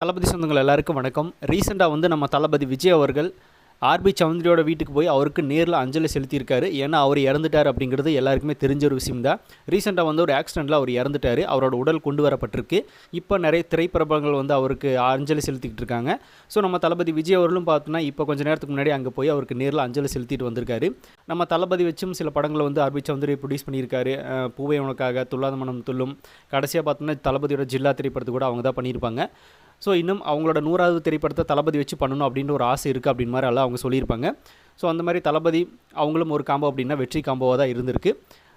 தளபதி சொந்தங்கள் எல்லாருக்கும் வணக்கம். ரீசெண்டாக வந்து நம்ம தளபதி விஜய் அவர்கள் ஆர்பி சௌத்ரியோட வீட்டுக்கு போய் அவருக்கு நேரில் அஞ்சலி செலுத்தியிருக்காரு. ஏன்னா அவர் இறந்துட்டார் அப்படிங்கிறது எல்லாருக்குமே தெரிஞ்ச ஒரு விஷயம் தான். ரீசெண்டாக வந்து ஒரு ஆக்சிடெண்ட்டில் அவர் இறந்துட்டார். அவரோட உடல் கொண்டு வரப்பட்டிருக்கு. இப்போ நிறைய திரைப்பிரபலங்கள் வந்து அவருக்கு அஞ்சலி செலுத்திக்கிட்டு இருக்காங்க. ஸோ நம்ம தளபதி விஜய் அவர்களும் பார்த்தோன்னா இப்போ கொஞ்சம் நேரத்துக்கு முன்னாடி அங்கே போய் அவருக்கு நேரில் அஞ்சலி செலுத்திட்டு வந்திருக்காரு. நம்ம தளபதி வச்சும் சில படங்களை வந்து ஆர்பி சௌத்ரி ப்ரொடியூஸ் பண்ணியிருக்காரு. பூவே உனக்காக, துள்ளாத மனம் துள்ளும், கடைசியாக பார்த்தோன்னா தளபதியோட ஜில்லா திரைப்படத்தை கூட அவங்க தான் பண்ணியிருப்பாங்க. ஸோ இன்னும் அவங்களோட 100வது திரைப்படத்தை தளபதி வச்சு பண்ணணும் அப்படின்ற ஒரு ஆசை இருக்குது அப்படின்னு மாதிரி எல்லாம் அவங்க சொல்லியிருப்பாங்க. ஸோ அந்த மாதிரி தளபதி அவங்களும் ஒரு காம்போ அப்படின்னா வெற்றி காம்போவாக தான் இருந்திருக்கு.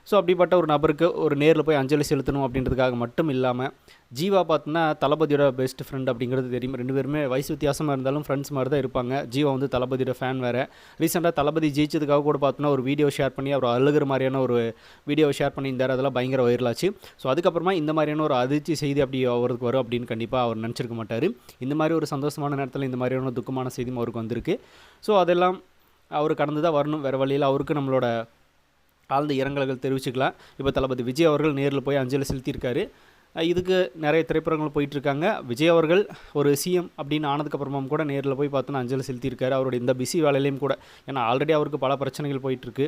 ஸோ அப்படிப்பட்ட ஒரு நபருக்கு ஒரு நேரில் போய் அஞ்சலி செலுத்தணும் அப்படின்றதுக்காக மட்டும் இல்லாமல் ஜீவா பார்த்தோன்னா தளபதியோட பெஸ்ட் ஃப்ரெண்ட் அப்படிங்கிறது தெரியும். 2 பேருமே வயசு வித்தியாசமாக இருந்தாலும் ஃப்ரெண்ட்ஸ் மாதிரி தான் இருப்பாங்க. ஜீவா வந்து தளபதியோட ஃபேன் வேறு. ரீசெண்டாக தளபதி ஜெயிச்சதுக்காக கூட பார்த்தோன்னா ஒரு வீடியோ ஷேர் பண்ணி அவர் அழுகிற மாதிரியான ஒரு வீடியோ ஷேர் பண்ணியிருந்தார். அதெல்லாம் பயங்கர வைரலாச்சு. ஸோ அதுக்கப்புறமா இந்த மாதிரியான ஒரு அதிர்ச்சி செய்தி அப்படி அவருக்கு வரும் அப்படின்னு கண்டிப்பாக அவர் நினச்சிருக்க மாட்டார். இந்த மாதிரி ஒரு சந்தோஷமான நேரத்தில் இந்த மாதிரியான துக்கமான செய்தியும் அவருக்கு வந்திருக்கு. ஸோ அதெல்லாம் அவர் கடந்து தான் வரணும். வேறு வழியில் அவருக்கு நம்மளோட ஆழ்ந்த இரங்கல்கள் தெரிவிச்சுக்கலாம். இப்போ தளபதி விஜய் அவர்கள் நேரில் போய் அஞ்சலி செலுத்தியிருக்காரு. இதுக்கு நிறைய திரைப்படங்கள் போயிட்டுருக்காங்க. விஜய் அவர்கள் ஒரு சிஎம் அப்படின்னு ஆனதுக்கப்புறமும் கூட நேரில் போய் பார்த்தோன்னா அஞ்சலி செலுத்தியிருக்காரு. அவருடைய இந்த பிஸி வேலையிலையும் கூட. ஏன்னா ஆல்ரெடி அவருக்கு பல பிரச்சனைகள் போயிட்டுருக்கு.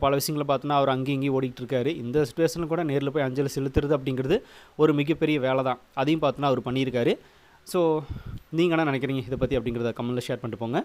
பல விஷயங்களை பார்த்தோன்னா அவர் அங்கேயும் இங்கேயும் ஓடிக்கிட்டு இருக்காரு. இந்த சுச்சுவேஷனில் கூட நேரில் போய் அஞ்சலி செலுத்துறது அப்படிங்கிறது ஒரு மிகப்பெரிய வேலை தான். அதையும் பார்த்தோன்னா அவர் பண்ணியிருக்காரு. ஸோ நீங்கள் என்ன நினைக்கிறீங்க இதை பற்றி அப்படிங்கிறத கமெண்ட்டில் ஷேர் பண்ணிட்டு போங்க.